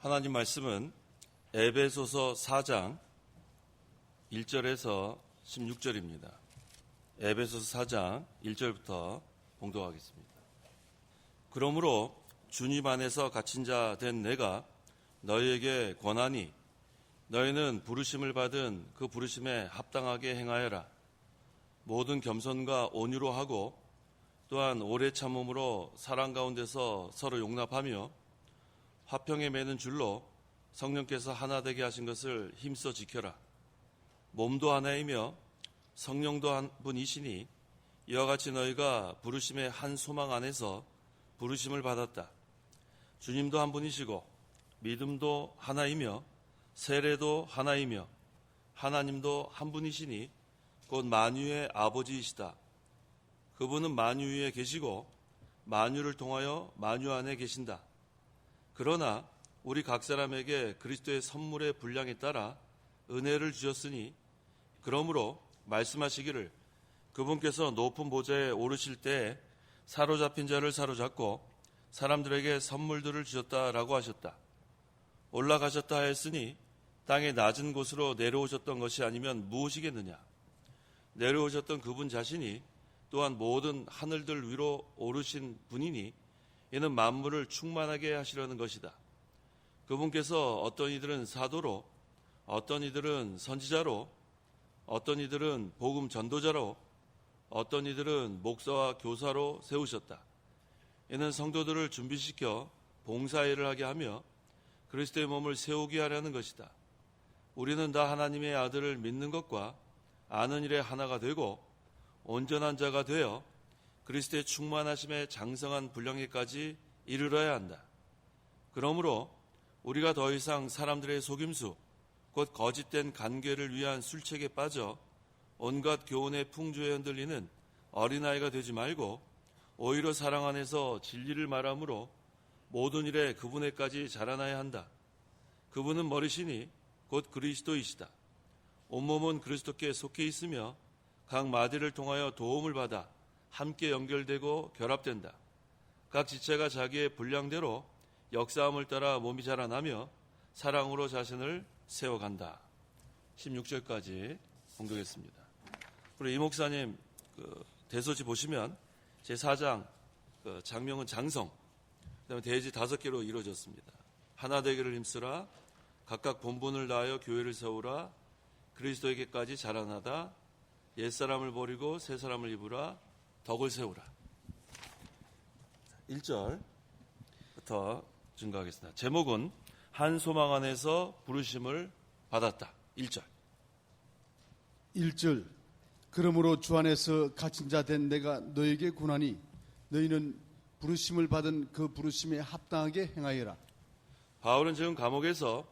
하나님 말씀은 에베소서 4장 1절에서 16절입니다. 에베소서 4장 1절부터 봉독하겠습니다. 그러므로 주님 안에서 갇힌 자 된 내가 너희에게 권하니 너희는 부르심을 받은 그 부르심에 합당하게 행하여라. 모든 겸손과 온유로 하고 또한 오래 참음으로 사랑 가운데서 서로 용납하며 화평에 매는 줄로 성령께서 하나 되게 하신 것을 힘써 지켜라. 몸도 하나이며 성령도 한 분이시니 이와 같이 너희가 부르심의 한 소망 안에서 부르심을 받았다. 주님도 한 분이시고 믿음도 하나이며 세례도 하나이며 하나님도 한 분이시니 곧 만유의 아버지이시다. 그분은 만유 위에 계시고 만유를 통하여 만유 안에 계신다. 그러나 우리 각 사람에게 그리스도의 선물의 분량에 따라 은혜를 주셨으니 그러므로 말씀하시기를 그분께서 높은 보좌에 오르실 때에 사로잡힌 자를 사로잡고 사람들에게 선물들을 주셨다라고 하셨다. 올라가셨다 하였으니 땅의 낮은 곳으로 내려오셨던 것이 아니면 무엇이겠느냐. 내려오셨던 그분 자신이 또한 모든 하늘들 위로 오르신 분이니 이는 만물을 충만하게 하시려는 것이다. 그분께서 어떤 이들은 사도로, 어떤 이들은 선지자로, 어떤 이들은 복음 전도자로, 어떤 이들은 목사와 교사로 세우셨다. 이는 성도들을 준비시켜 봉사일을 하게 하며 그리스도의 몸을 세우게 하려는 것이다. 우리는 다 하나님의 아들을 믿는 것과 아는 일에 하나가 되고 온전한 자가 되어 그리스도의 충만하심에 장성한 분량에까지 이르러야 한다. 그러므로 우리가 더 이상 사람들의 속임수, 곧 거짓된 간계를 위한 술책에 빠져 온갖 교훈의 풍조에 흔들리는 어린아이가 되지 말고 오히려 사랑 안에서 진리를 말함으로 모든 일에 그분에까지 자라나야 한다. 그분은 머리시니 곧 그리스도이시다. 온몸은 그리스도께 속해 있으며 각 마디를 통하여 도움을 받아 함께 연결되고 결합된다. 각 지체가 자기의 분량대로 역사함을 따라 몸이 자라나며 사랑으로 자신을 세워간다. 16절까지 봉독했습니다. 우리 이 목사님 대소지 보시면 제4장 장명은 장성, 그다음에 대지 5개로 이루어졌습니다. 하나 되기를 힘쓰라, 각각 본분을 다하여 교회를 세우라, 그리스도에게까지 자라나다, 옛사람을 버리고 새사람을 입으라, 덕을 세우라. 1절부터 증거하겠습니다. 제목은 한 소망 안에서 부르심을 받았다. 1절. 1절. 그러므로 주 안에서 갇힌 자 된 내가 너에게 권하니 너희는 부르심을 받은 그 부르심에 합당하게 행하여라. 바울은 지금 감옥에서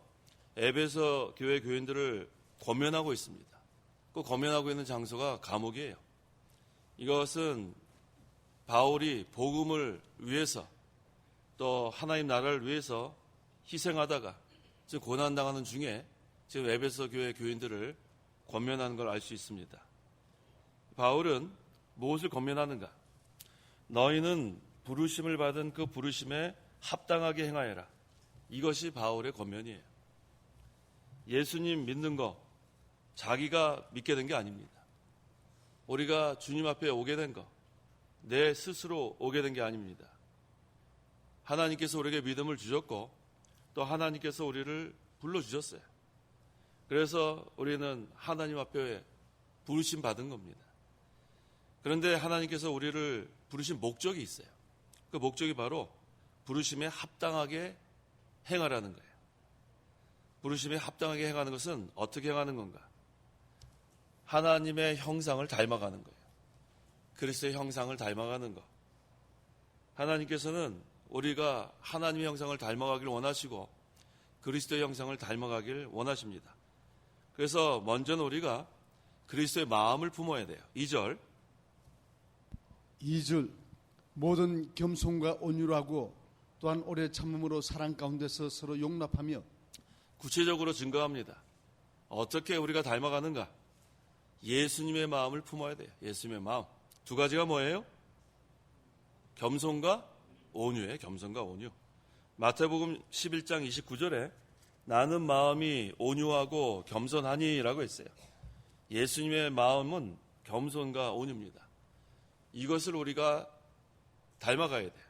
에베소 교회 교인들을 권면하고 있습니다. 그 권면하고 있는 장소가 감옥이에요. 이것은 바울이 복음을 위해서 또 하나님 나라를 위해서 희생하다가 지금 고난당하는 중에 지금 에베소 교회 교인들을 권면하는 걸 알 수 있습니다. 바울은 무엇을 권면하는가? 너희는 부르심을 받은 그 부르심에 합당하게 행하여라. 이것이 바울의 권면이에요. 예수님 믿는 거 자기가 믿게 된 게 아닙니다. 우리가 주님 앞에 오게 된 거, 내 스스로 오게 된 게 아닙니다. 하나님께서 우리에게 믿음을 주셨고 또 하나님께서 우리를 불러주셨어요. 그래서 우리는 하나님 앞에 부르심 받은 겁니다. 그런데 하나님께서 우리를 부르신 목적이 있어요. 그 목적이 바로 부르심에 합당하게 행하라는 거예요. 부르심에 합당하게 행하는 것은 어떻게 행하는 건가? 하나님의 형상을 닮아가는 거예요. 그리스도의 형상을 닮아가는 것. 하나님께서는 우리가 하나님의 형상을 닮아가길 원하시고 그리스도의 형상을 닮아가길 원하십니다. 그래서 먼저는 우리가 그리스도의 마음을 품어야 돼요. 2절. 모든 겸손과 온유로 하고 또한 오래 참음으로 사랑 가운데서 서로 용납하며. 구체적으로 증거합니다. 어떻게 우리가 닮아가는가? 예수님의 마음을 품어야 돼요. 예수님의 마음. 두 가지가 뭐예요? 겸손과 온유예요. 겸손과 온유. 마태복음 11장 29절에 나는 마음이 온유하고 겸손하니라고 했어요. 예수님의 마음은 겸손과 온유입니다. 이것을 우리가 닮아가야 돼요.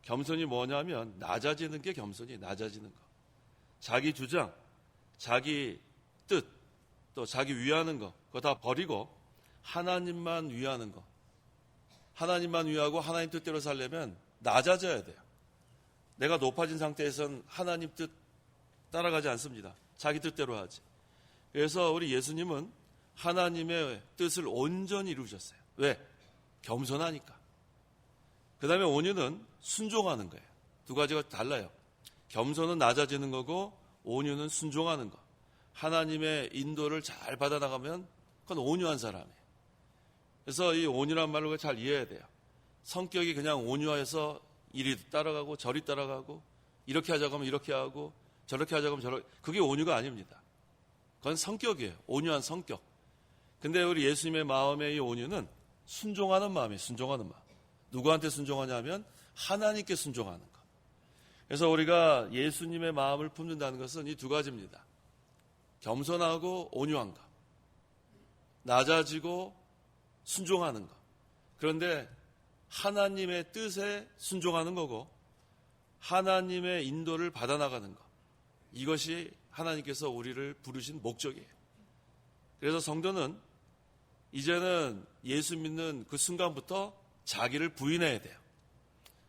겸손이 뭐냐면 낮아지는 게 겸손이 낮아지는 거. 자기 주장, 자기 뜻, 또 자기 위하는 거 그거 다 버리고 하나님만 위하는 거. 하나님만 위하고 하나님 뜻대로 살려면 낮아져야 돼요. 내가 높아진 상태에선 하나님 뜻 따라가지 않습니다. 자기 뜻대로 하지. 그래서 우리 예수님은 하나님의 뜻을 온전히 이루셨어요. 왜? 겸손하니까. 그 다음에 온유는 순종하는 거예요. 두 가지가 달라요. 겸손은 낮아지는 거고 온유는 순종하는 거. 하나님의 인도를 잘 받아나가면 그건 온유한 사람이에요. 그래서 이 온유란 말을 잘 이해해야 돼요. 성격이 그냥 온유해서 이리 따라가고 저리 따라가고 이렇게 하자고 하면 이렇게 하고 저렇게 하자고 하면 저렇게, 그게 온유가 아닙니다. 그건 성격이에요. 온유한 성격. 근데 우리 예수님의 마음의 이 온유는 순종하는 마음이에요. 순종하는 마음. 누구한테 순종하냐면 하나님께 순종하는 것. 그래서 우리가 예수님의 마음을 품는다는 것은 이 두 가지입니다. 겸손하고 온유한 것. 낮아지고 순종하는 것. 그런데 하나님의 뜻에 순종하는 거고 하나님의 인도를 받아나가는 것. 이것이 하나님께서 우리를 부르신 목적이에요. 그래서 성도는 이제는 예수 믿는 그 순간부터 자기를 부인해야 돼요.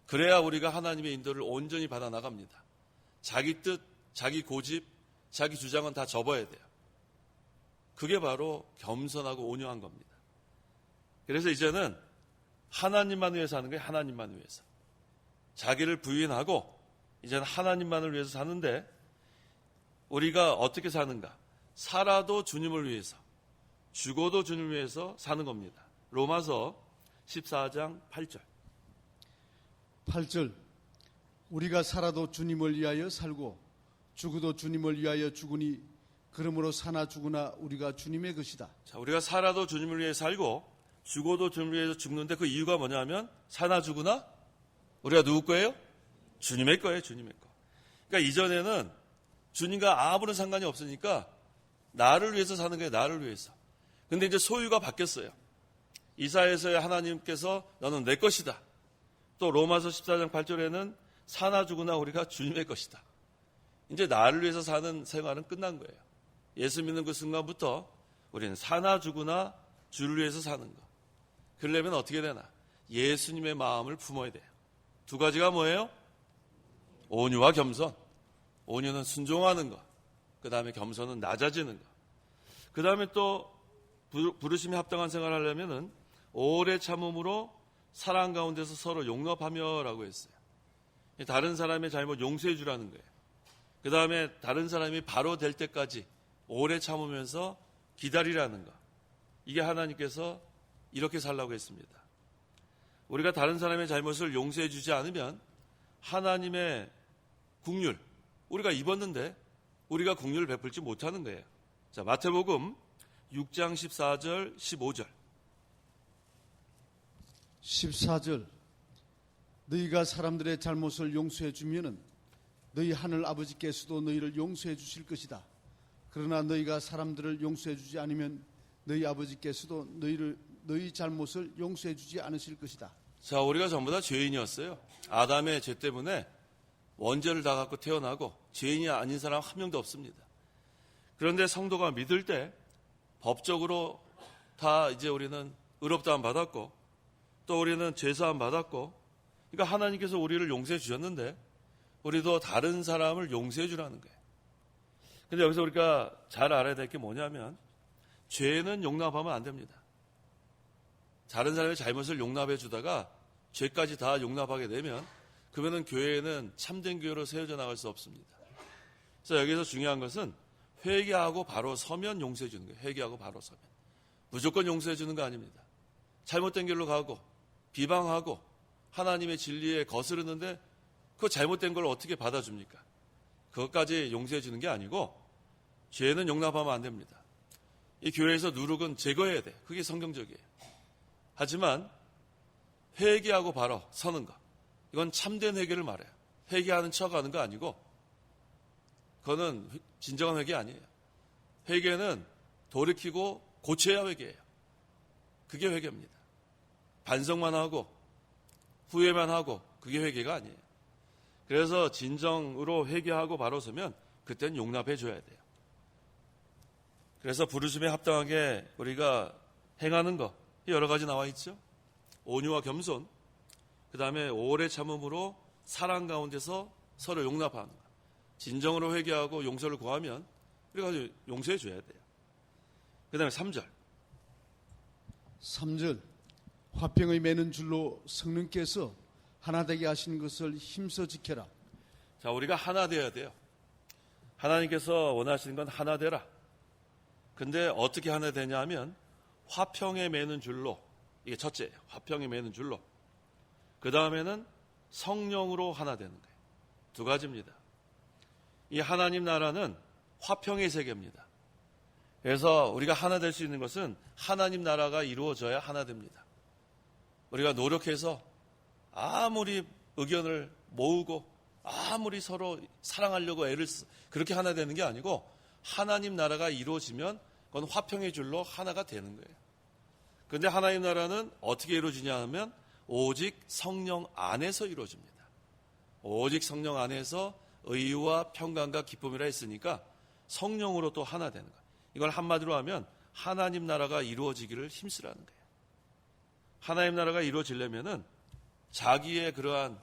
그래야 우리가 하나님의 인도를 온전히 받아나갑니다. 자기 뜻, 자기 고집, 자기 주장은 다 접어야 돼요. 그게 바로 겸손하고 온유한 겁니다. 그래서 이제는 하나님만 위해서 사는 거예요. 하나님만 위해서. 자기를 부인하고 이제는 하나님만을 위해서 사는데 우리가 어떻게 사는가? 살아도 주님을 위해서, 죽어도 주님을 위해서 사는 겁니다. 로마서 14장 8절. 8절. 우리가 살아도 주님을 위하여 살고 죽어도 주님을 위하여 죽으니 그러므로 사나 죽으나 우리가 주님의 것이다. 자, 우리가 살아도 주님을 위해 살고 죽어도 주님을 위해서 죽는데 그 이유가 뭐냐면 사나 죽으나 우리가 누구 거예요? 주님의 거예요. 주님의 거. 그러니까 이전에는 주님과 아무런 상관이 없으니까 나를 위해서 사는 거예요. 나를 위해서. 근데 이제 소유가 바뀌었어요. 이사야에서의 하나님께서 너는 내 것이다. 또 로마서 14장 8절에는 사나 죽으나 우리가 주님의 것이다. 이제 나를 위해서 사는 생활은 끝난 거예요. 예수 믿는 그 순간부터 우리는 사나 죽으나 주를 위해서 사는 거. 그러려면 어떻게 되나? 예수님의 마음을 품어야 돼요. 두 가지가 뭐예요? 온유와 겸손. 온유는 순종하는 것. 그 다음에 겸손은 낮아지는 것. 그 다음에 또 부르심에 합당한 생활을 하려면은 오래 참음으로 사랑 가운데서 서로 용납하며라고 했어요. 다른 사람의 잘못 용서해 주라는 거예요. 그 다음에 다른 사람이 바로 될 때까지 오래 참으면서 기다리라는 것. 이게 하나님께서 이렇게 살라고 했습니다. 우리가 다른 사람의 잘못을 용서해 주지 않으면 하나님의 긍휼, 우리가 입었는데 우리가 긍휼을 베풀지 못하는 거예요. 자, 마태복음 6장 14절 15절. 14절. 너희가 사람들의 잘못을 용서해 주면은 너희 하늘 아버지께서도 너희를 용서해 주실 것이다. 그러나 너희가 사람들을 용서해 주지 않으면 너희 아버지께서도 너희 잘못을 용서해 주지 않으실 것이다. 자, 우리가 전부 다 죄인이었어요. 아담의 죄 때문에 원죄를 다 갖고 태어나고 죄인이 아닌 사람 한 명도 없습니다. 그런데 성도가 믿을 때 법적으로 다 이제 우리는 의롭다함 받았고 또 우리는 죄사함 받았고, 그러니까 하나님께서 우리를 용서해 주셨는데 우리도 다른 사람을 용서해 주라는 거예요. 근데 여기서 우리가 잘 알아야 될 게 뭐냐면 죄는 용납하면 안 됩니다. 다른 사람의 잘못을 용납해 주다가 죄까지 다 용납하게 되면 그러면 교회에는 참된 교회로 세워져 나갈 수 없습니다. 그래서 여기서 중요한 것은 회개하고 바로 서면 용서해 주는 거예요. 회개하고 바로 서면. 무조건 용서해 주는 거 아닙니다. 잘못된 길로 가고 비방하고 하나님의 진리에 거스르는데 그 잘못된 걸 어떻게 받아줍니까? 그것까지 용서해 주는 게 아니고 죄는 용납하면 안 됩니다. 이 교회에서 누룩은 제거해야 돼. 그게 성경적이에요. 하지만 회개하고 바로 서는 것, 이건 참된 회개를 말해요. 회개하는 척하는 거 아니고 그거는 진정한 회개 아니에요. 회개는 돌이키고 고쳐야 회개예요. 그게 회개입니다. 반성만 하고 후회만 하고 그게 회개가 아니에요. 그래서 진정으로 회개하고 바로 서면 그때는 용납해 줘야 돼요. 그래서 부르심에 합당하게 우리가 행하는 거 여러 가지 나와 있죠. 온유와 겸손, 그 다음에 오래 참음으로 사랑 가운데서 서로 용납하는 거. 진정으로 회개하고 용서를 구하면 우리가 용서해 줘야 돼요. 그 다음에 3절. 3절 화평의 매는 줄로 성령께서 하나 되게 하신 것을 힘써 지켜라. 자, 우리가 하나 되어야 돼요. 하나님께서 원하시는 건 하나 되라. 근데 어떻게 하나 되냐 하면 화평에 매는 줄로, 이게 첫째예요. 화평에 매는 줄로. 그 다음에는 성령으로 하나 되는 거예요. 두 가지입니다. 이 하나님 나라는 화평의 세계입니다. 그래서 우리가 하나 될 수 있는 것은 하나님 나라가 이루어져야 하나 됩니다. 우리가 노력해서 아무리 의견을 모으고 아무리 서로 사랑하려고 애를 그렇게 하나 되는 게 아니고 하나님 나라가 이루어지면 그건 화평의 줄로 하나가 되는 거예요. 그런데 하나님 나라는 어떻게 이루어지냐 하면 오직 성령 안에서 이루어집니다. 오직 성령 안에서 의와 평강과 기쁨이라 했으니까 성령으로 또 하나 되는 거예요. 이걸 한마디로 하면 하나님 나라가 이루어지기를 힘쓰라는 거예요. 하나님 나라가 이루어지려면은 자기의 그러한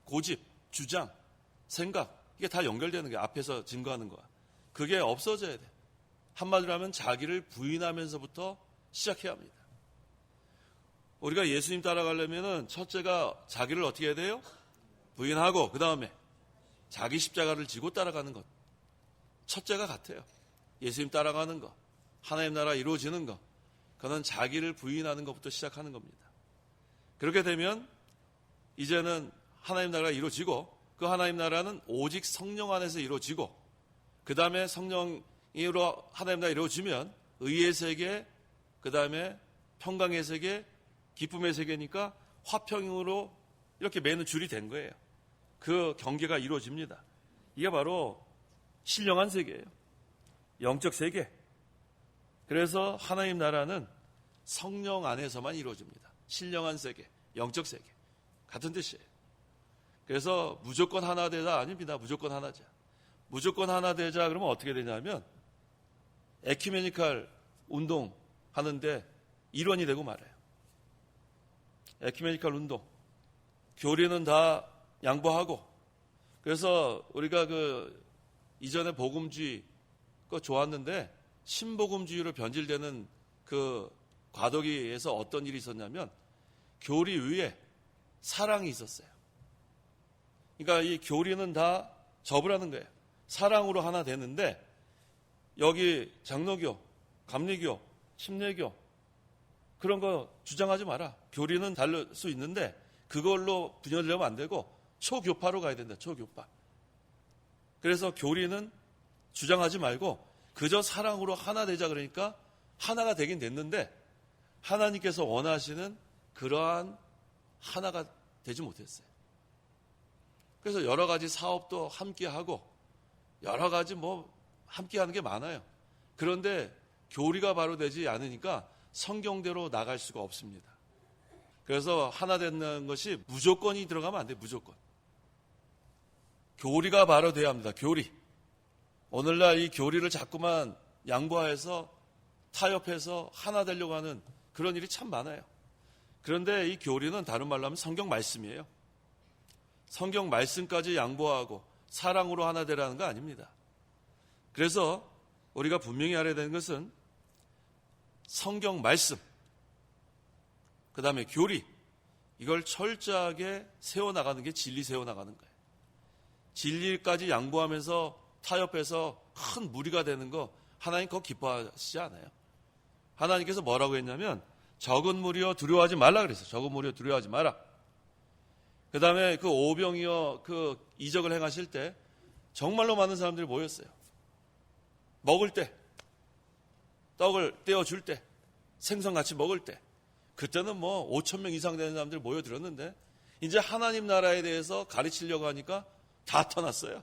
고집, 주장, 생각 이게 다 연결되는 거예요. 앞에서 증거하는 거야. 그게 없어져야 돼. 한마디로 하면 자기를 부인하면서부터 시작해야 합니다. 우리가 예수님 따라가려면은 첫째가 자기를 어떻게 해야 돼요? 부인하고 그 다음에 자기 십자가를 지고 따라가는 것. 첫째가 같아요. 예수님 따라가는 것, 하나님 나라 이루어지는 것, 그는 자기를 부인하는 것부터 시작하는 겁니다. 그렇게 되면 이제는 하나님 나라가 이루어지고 그 하나님 나라는 오직 성령 안에서 이루어지고 그 다음에 성령으로 하나님 나라가 이루어지면 의의 세계, 그 다음에 평강의 세계, 기쁨의 세계니까 화평으로 이렇게 매는 줄이 된 거예요. 그 경계가 이루어집니다. 이게 바로 신령한 세계예요. 영적 세계. 그래서 하나님 나라는 성령 안에서만 이루어집니다. 신령한 세계, 영적 세계. 같은 뜻이에요. 그래서 무조건 하나 되자 아닙니다. 무조건 하나자. 무조건 하나 되자 그러면 어떻게 되냐면 에큐메니칼 운동 하는데 일원이 되고 말아요. 에큐메니칼 운동. 교리는 다 양보하고 그래서 우리가 그 이전에 복음주의 그거 좋았는데 신복음주의로 변질되는 그 과도기에서 어떤 일이 있었냐면 교리 위에 사랑이 있었어요. 그러니까 이 교리는 다 접으라는 거예요. 사랑으로 하나 되는데 여기 장로교, 감리교, 침례교 그런 거 주장하지 마라. 교리는 다를 수 있는데 그걸로 분열되면 안 되고 초교파로 가야 된다. 초교파. 그래서 교리는 주장하지 말고 그저 사랑으로 하나 되자 그러니까 하나가 되긴 됐는데 하나님께서 원하시는 그러한 하나가 되지 못했어요. 그래서 여러 가지 사업도 함께하고 여러 가지 뭐 함께하는 게 많아요. 그런데 교리가 바로 되지 않으니까 성경대로 나갈 수가 없습니다. 그래서 하나 되는 것이 무조건이 들어가면 안 돼요. 무조건. 교리가 바로 돼야 합니다. 교리. 오늘날 이 교리를 자꾸만 양보해서 타협해서 하나 되려고 하는 그런 일이 참 많아요. 그런데 이 교리는 다른 말로 하면 성경 말씀이에요. 성경 말씀까지 양보하고 사랑으로 하나 되라는 거 아닙니다. 그래서 우리가 분명히 알아야 되는 것은 성경 말씀, 그 다음에 교리, 이걸 철저하게 세워나가는 게 진리 세워나가는 거예요. 진리까지 양보하면서 타협해서 큰 무리가 되는 거 하나님 그거 기뻐하시지 않아요. 하나님께서 뭐라고 했냐면 적은 무리여 두려워하지 말라 그랬어요. 적은 무리여 두려워하지 마라. 그 다음에 그 오병이어 그 이적을 행하실 때 정말로 많은 사람들이 모였어요. 먹을 때, 떡을 떼어줄 때, 생선 같이 먹을 때 그때는 뭐 5,000명 이상 되는 사람들이 모여들었는데 이제 하나님 나라에 대해서 가르치려고 하니까 다 떠났어요.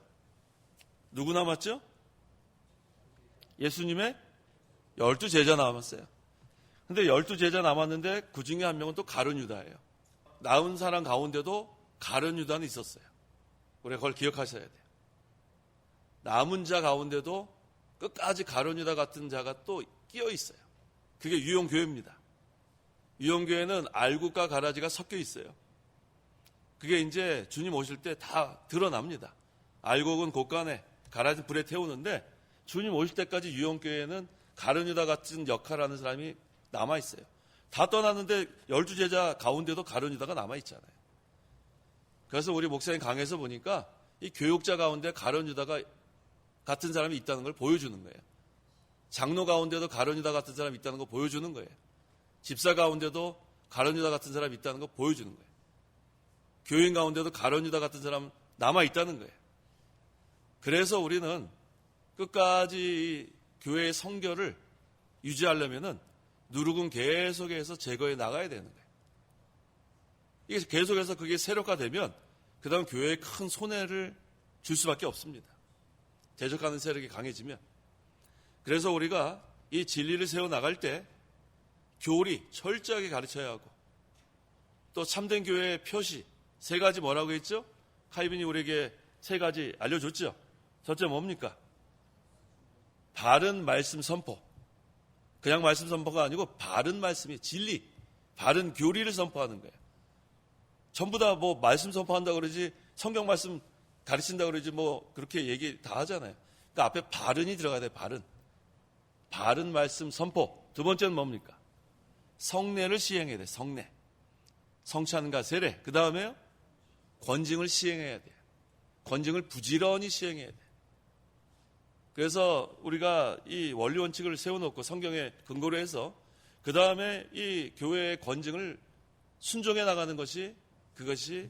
누구 남았죠? 예수님의 12제자 남았어요. 근데 12제자 남았는데 그 중에 한 명은 또 가룟 유다예요. 나은 사람 가운데도 가룟 유다는 있었어요. 우리가 그걸 기억하셔야 돼요. 남은 자 가운데도 끝까지 가룟 유다 같은 자가 또 끼어 있어요. 그게 유용교회입니다. 유용교회는 알곡과 가라지가 섞여 있어요. 그게 이제 주님 오실 때 다 드러납니다. 알곡은 곳간에, 가라지는 불에 태우는데 주님 오실 때까지 유용교회는 가룟 유다 같은 역할을 하는 사람이 남아있어요. 다 떠났는데 12제자 가운데도 가룟 유다가 남아있잖아요. 그래서 우리 목사님 강해서 보니까 이 교육자 가운데 가룟 유다가 같은 사람이 있다는 걸 보여주는 거예요. 장로 가운데도 가룟 유다 같은 사람이 있다는 거 보여주는 거예요. 집사 가운데도 가룟 유다 같은 사람이 있다는 거 보여주는 거예요. 교인 가운데도 가룟 유다 같은 사람 남아있다는 거예요. 그래서 우리는 끝까지 교회의 성결을 유지하려면은 누룩은 계속해서 제거해 나가야 되는 거예요. 이게 계속해서 그게 세력화되면 그 다음 교회에 큰 손해를 줄 수밖에 없습니다. 대적하는 세력이 강해지면. 그래서 우리가 이 진리를 세워나갈 때 교리 철저하게 가르쳐야 하고 또 참된 교회의 표시 3가지 뭐라고 했죠? 카이빈이 우리에게 3가지 알려줬죠? 첫째 뭡니까? 바른 말씀 선포. 그냥 말씀 선포가 아니고 바른 말씀이 진리, 바른 교리를 선포하는 거예요. 전부 다 뭐 말씀 선포한다고 그러지 성경 말씀 가르친다고 그러지 뭐 그렇게 얘기 다 하잖아요. 그러니까 앞에 바른이 들어가야 돼요. 바른 말씀 선포. 두 번째는 뭡니까? 성례를 시행해야 돼요. 성례. 성찬과 세례. 그 다음에요. 권징을 시행해야 돼요. 권징을 부지런히 시행해야 돼요. 그래서 우리가 이 원리 원칙을 세워놓고 성경에 근거로 해서 그 다음에 이 교회의 권징을 순종해 나가는 것이 그것이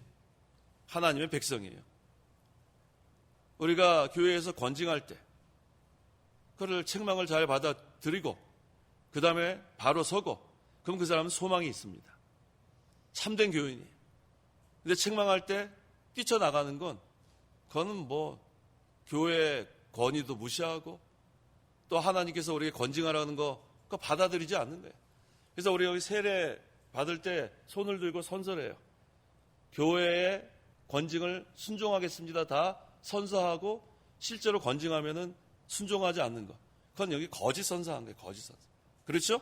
하나님의 백성이에요. 우리가 교회에서 권징할 때 그를 책망을 잘 받아들이고 그 다음에 바로 서고 그럼 그 사람은 소망이 있습니다. 참된 교인이에요. 근데 책망할 때 뛰쳐나가는 건 그거는 뭐 교회의 권위도 무시하고 또 하나님께서 우리에게 권징하라는 거 그거 받아들이지 않는 거예요. 그래서 우리 여기 세례 받을 때 손을 들고 선서해요. 교회의 권징을 순종하겠습니다. 다 선서하고 실제로 권징하면은 순종하지 않는 거. 그건 여기 거짓 선서한 거예요. 거짓 선서. 그렇죠?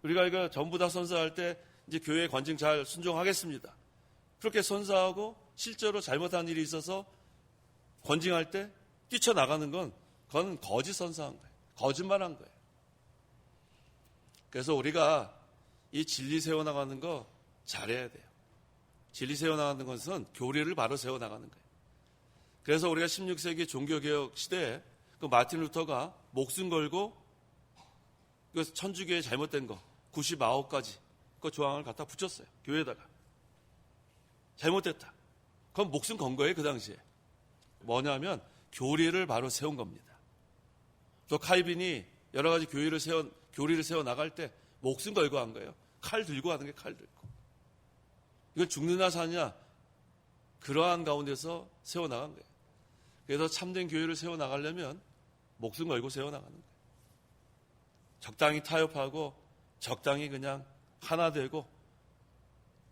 우리가 이거 전부 다 선서할 때 이제 교회의 권징 잘 순종하겠습니다. 그렇게 선서하고 실제로 잘못한 일이 있어서 권징할 때 뛰쳐나가는 건 그건 거짓 선서한 거예요. 거짓말한 거예요. 그래서 우리가 이 진리 세워나가는 거 잘해야 돼요. 진리 세워나가는 것은 교리를 바로 세워나가는 거예요. 그래서 우리가 16세기 종교개혁 시대에 그 마틴 루터가 목숨 걸고 그 천주교의 잘못된 거 99가지 그 조항을 갖다 붙였어요. 교회에다가. 잘못됐다. 그건 목숨 건 거예요. 그 당시에. 뭐냐면 교리를 바로 세운 겁니다. 또 칼빈이 여러 가지 교리를 세워 나갈 때 목숨 걸고 한 거예요. 칼 들고 하는 게 칼 들고. 이건 죽느냐 사느냐 그러한 가운데서 세워 나간 거예요. 그래서 참된 교회를 세워 나가려면 목숨 걸고 세워 나가는 거예요. 적당히 타협하고 적당히 그냥 하나 되고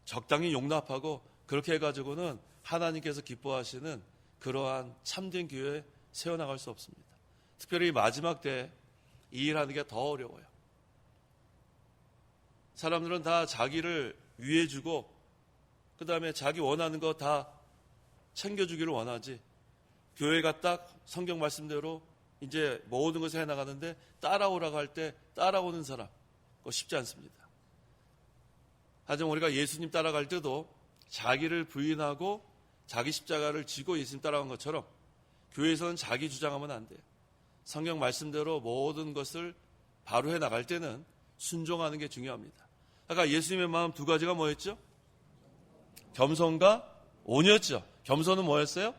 적당히 용납하고 그렇게 해가지고는 하나님께서 기뻐하시는 그러한 참된 교회에 세워나갈 수 없습니다. 특별히 마지막 때 이 일하는 게 더 어려워요. 사람들은 다 자기를 위해주고 그 다음에 자기 원하는 거 다 챙겨주기를 원하지 교회가 딱 성경 말씀대로 이제 모든 것을 해나가는데 따라오라고 할 때 따라오는 사람 그거 쉽지 않습니다. 하지만 우리가 예수님 따라갈 때도 자기를 부인하고 자기 십자가를 지고 예수님 따라간 것처럼 교회에서는 자기 주장하면 안 돼요. 성경 말씀대로 모든 것을 바로 해나갈 때는 순종하는 게 중요합니다. 아까 예수님의 마음 2가지가 뭐였죠? 겸손과 온유였죠. 겸손은 뭐였어요?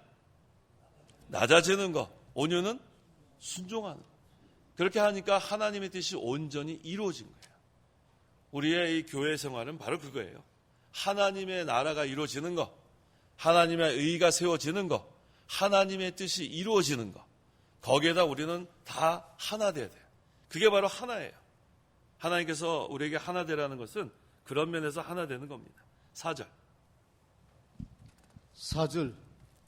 낮아지는 거. 온유는 순종하는 거. 그렇게 하니까 하나님의 뜻이 온전히 이루어진 거예요. 우리의 이 교회 생활은 바로 그거예요. 하나님의 나라가 이루어지는 거, 하나님의 의가 세워지는 거, 하나님의 뜻이 이루어지는 것. 거기에다 우리는 다 하나 돼야 돼요. 그게 바로 하나예요. 하나님께서 우리에게 하나 되라는 것은 그런 면에서 하나 되는 겁니다. 4절. 4절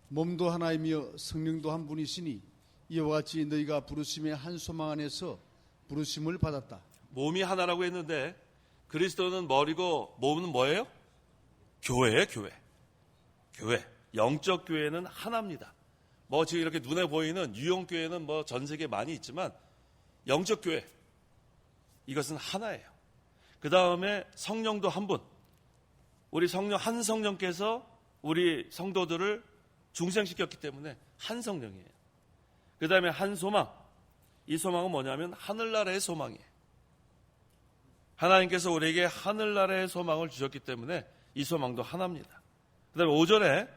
몸도 하나이며 성령도 한 분이시니 이와 같이 너희가 부르심의 한 소망 안에서 부르심을 받았다. 몸이 하나라고 했는데 그리스도는 머리고 몸은 뭐예요? 교회예요, 교회. 교회. 영적 교회는 하나입니다. 뭐 지금 이렇게 눈에 보이는 유형 교회는 뭐 전 세계에 많이 있지만 영적 교회 이것은 하나예요. 그 다음에 성령도 한 분. 우리 성령 한 성령께서 우리 성도들을 중생시켰기 때문에 한 성령이에요. 그 다음에 한 소망. 이 소망은 뭐냐면 하늘나라의 소망이에요. 하나님께서 우리에게 하늘나라의 소망을 주셨기 때문에 이 소망도 하나입니다. 그 다음에 5절에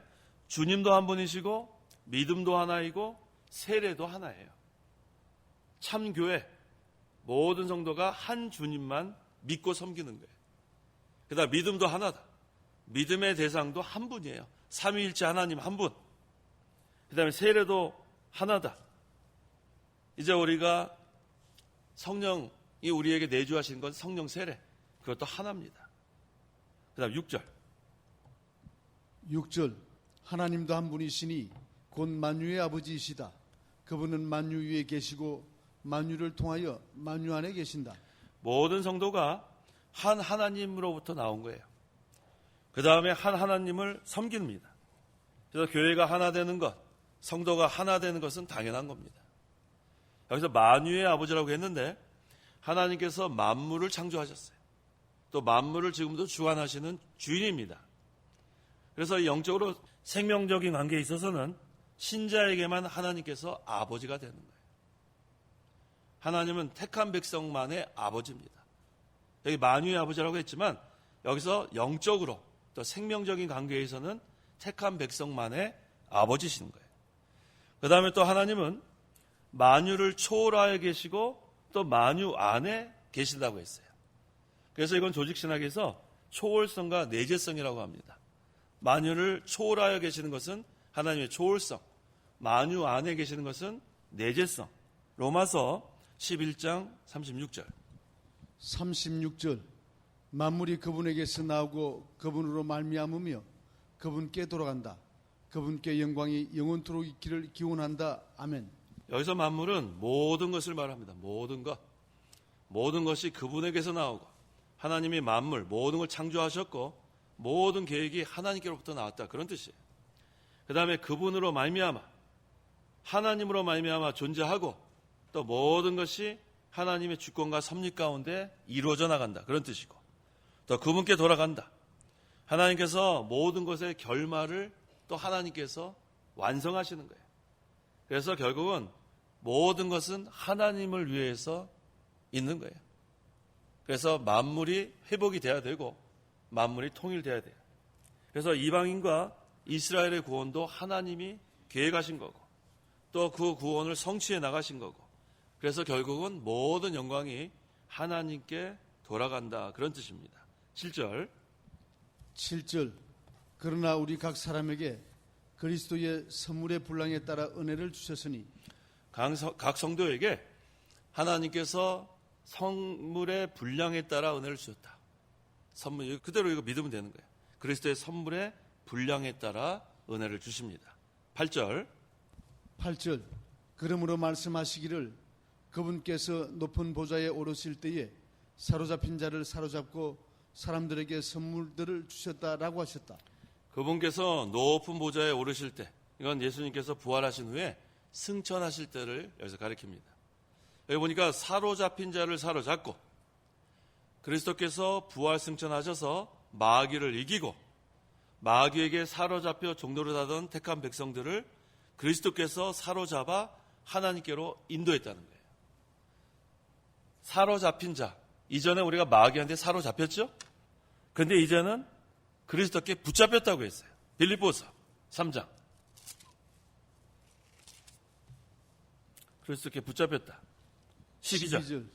주님도 한 분이시고 믿음도 하나이고 세례도 하나예요. 참 교회 모든 성도가 한 주님만 믿고 섬기는 거예요. 그 다음 믿음도 하나다. 믿음의 대상도 한 분이에요. 삼위일체 하나님 한 분. 그 다음에 세례도 하나다. 이제 우리가 성령이 우리에게 내주하신 건 성령 세례. 그것도 하나입니다. 그 다음 6절. 6절 하나님도 한 분이시니 곧 만유의 아버지이시다. 그분은 만유 위에 계시고 만유를 통하여 만유 안에 계신다. 모든 성도가 한 하나님으로부터 나온 거예요. 그 다음에 한 하나님을 섬깁니다. 그래서 교회가 하나 되는 것, 성도가 하나 되는 것은 당연한 겁니다. 여기서 만유의 아버지라고 했는데 하나님께서 만물을 창조하셨어요. 또 만물을 지금도 주관하시는 주인입니다. 그래서 영적으로 생명적인 관계에 있어서는 신자에게만 하나님께서 아버지가 되는 거예요. 하나님은 택한 백성만의 아버지입니다. 여기 만유의 아버지라고 했지만 여기서 영적으로 또 생명적인 관계에서는 택한 백성만의 아버지신 거예요. 그 다음에 또 하나님은 만유를 초월하여 계시고 또 만유 안에 계신다고 했어요. 그래서 이건 조직신학에서 초월성과 내재성이라고 합니다. 만유를 초월하여 계시는 것은 하나님의 초월성, 만유 안에 계시는 것은 내재성. 로마서 11장 36절. 36절 만물이 그분에게서 나오고 그분으로 말미암으며 그분께 돌아간다. 그분께 영광이 영원토록 있기를 기원한다. 아멘. 여기서 만물은 모든 것을 말합니다. 모든 것. 모든 것이 그분에게서 나오고 하나님이 만물, 모든 걸 창조하셨고 모든 계획이 하나님께로부터 나왔다. 그런 뜻이에요. 그 다음에 그분으로 말미암아 하나님으로 말미암아 존재하고 또 모든 것이 하나님의 주권과 섭리 가운데 이루어져 나간다. 그런 뜻이고 또 그분께 돌아간다. 하나님께서 모든 것의 결말을 또 하나님께서 완성하시는 거예요. 그래서 결국은 모든 것은 하나님을 위해서 있는 거예요. 그래서 만물이 회복이 돼야 되고 만물이 통일돼야 돼요. 그래서 이방인과 이스라엘의 구원도 하나님이 계획하신 거고 또 그 구원을 성취해 나가신 거고 그래서 결국은 모든 영광이 하나님께 돌아간다. 그런 뜻입니다. 7절. 7절 그러나 우리 각 사람에게 그리스도의 선물의 분량에 따라 은혜를 주셨으니 각 성도에게 하나님께서 선물의 분량에 따라 은혜를 주셨다. 선물 그대로 이거 믿으면 되는 거예요. 그리스도의 선물의 분량에 따라 은혜를 주십니다. 8절. 8절 그러므로 말씀하시기를 그분께서 높은 보좌에 오르실 때에 사로잡힌 자를 사로잡고 사람들에게 선물들을 주셨다라고 하셨다. 그분께서 높은 보좌에 오르실 때 이건 예수님께서 부활하신 후에 승천하실 때를 여기서 가리킵니다. 여기 보니까 사로잡힌 자를 사로잡고 그리스도께서 부활 승천하셔서 마귀를 이기고 마귀에게 사로잡혀 종노릇 하던 택한 백성들을 그리스도께서 사로잡아 하나님께로 인도했다는 거예요. 사로잡힌 자. 이전에 우리가 마귀한테 사로잡혔죠? 그런데 이제는 그리스도께 붙잡혔다고 했어요. 빌립보서 3장. 그리스도께 붙잡혔다. 12절.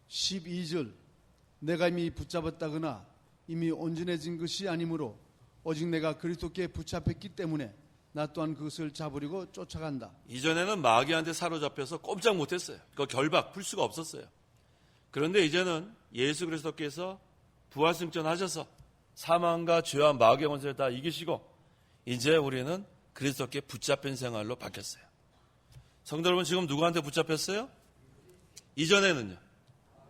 12절 내가 이미 붙잡았다거나 이미 온전해진 것이 아니므로 오직 내가 그리스도께 붙잡혔기 때문에 나 또한 그것을 잡으려고 쫓아간다. 이전에는 마귀한테 사로잡혀서 꼼짝 못했어요. 그 결박 풀 수가 없었어요. 그런데 이제는 예수 그리스도께서 부활승천하셔서 사망과 죄와 마귀의 권세를 다 이기시고 이제 우리는 그리스도께 붙잡힌 생활로 바뀌었어요. 성도 여러분, 지금 누구한테 붙잡혔어요? 이전에는요,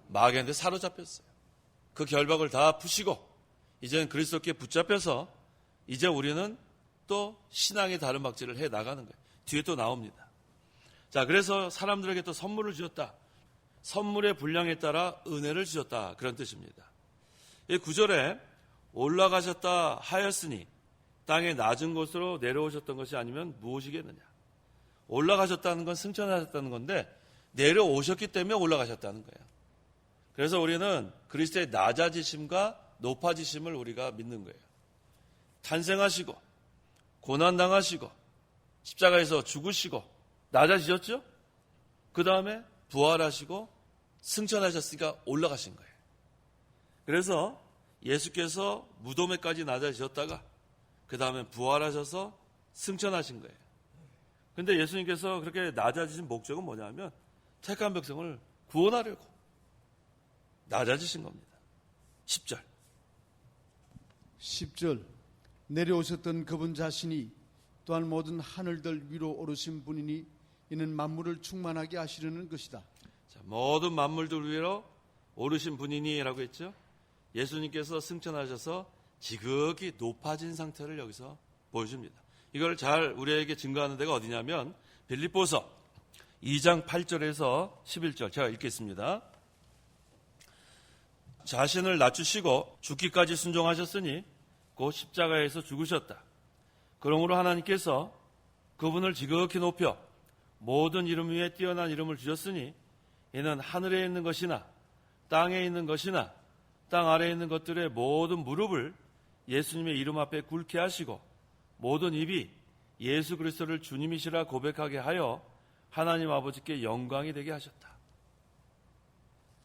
마귀한테 사로잡혔어요. 그 결박을 다 푸시고 이제는 그리스도께 붙잡혀서 이제 우리는 또 신앙의 다른 박질을 해 나가는 거예요. 뒤에 또 나옵니다. 자, 그래서 사람들에게 또 선물을 주셨다. 선물의 분량에 따라 은혜를 주셨다. 그런 뜻입니다. 이 9절에 올라가셨다 하였으니 땅의 낮은 곳으로 내려오셨던 것이 아니면 무엇이겠느냐. 올라가셨다는 건 승천하셨다는 건데 내려오셨기 때문에 올라가셨다는 거예요. 그래서 우리는 그리스도의 낮아지심과 높아지심을 우리가 믿는 거예요. 탄생하시고 고난당하시고 십자가에서 죽으시고 낮아지셨죠? 그 다음에 부활하시고 승천하셨으니까 올라가신 거예요. 그래서 예수께서 무덤에까지 낮아지셨다가 그 다음에 부활하셔서 승천하신 거예요. 그런데 예수님께서 그렇게 낮아지신 목적은 뭐냐면 택한 백성을 구원하려고 낮아지신 겁니다. 10절. 10절. 내려오셨던 그분 자신이 또한 모든 하늘들 위로 오르신 분이니 이는 만물을 충만하게 하시려는 것이다. 자, 모든 만물들 위로 오르신 분이니라고 했죠. 예수님께서 승천하셔서 지극히 높아진 상태를 여기서 보여줍니다. 이걸 잘 우리에게 증거하는 데가 어디냐면 빌립보서 2장 8절에서 11절 제가 읽겠습니다. 자신을 낮추시고 죽기까지 순종하셨으니 곧 십자가에서 죽으셨다. 그러므로 하나님께서 그분을 지극히 높여 모든 이름 위에 뛰어난 이름을 주셨으니 이는 하늘에 있는 것이나 땅에 있는 것이나 땅 아래에 있는 것들의 모든 무릎을 예수님의 이름 앞에 꿇게 하시고 모든 입이 예수 그리스도를 주님이시라 고백하게 하여 하나님 아버지께 영광이 되게 하셨다.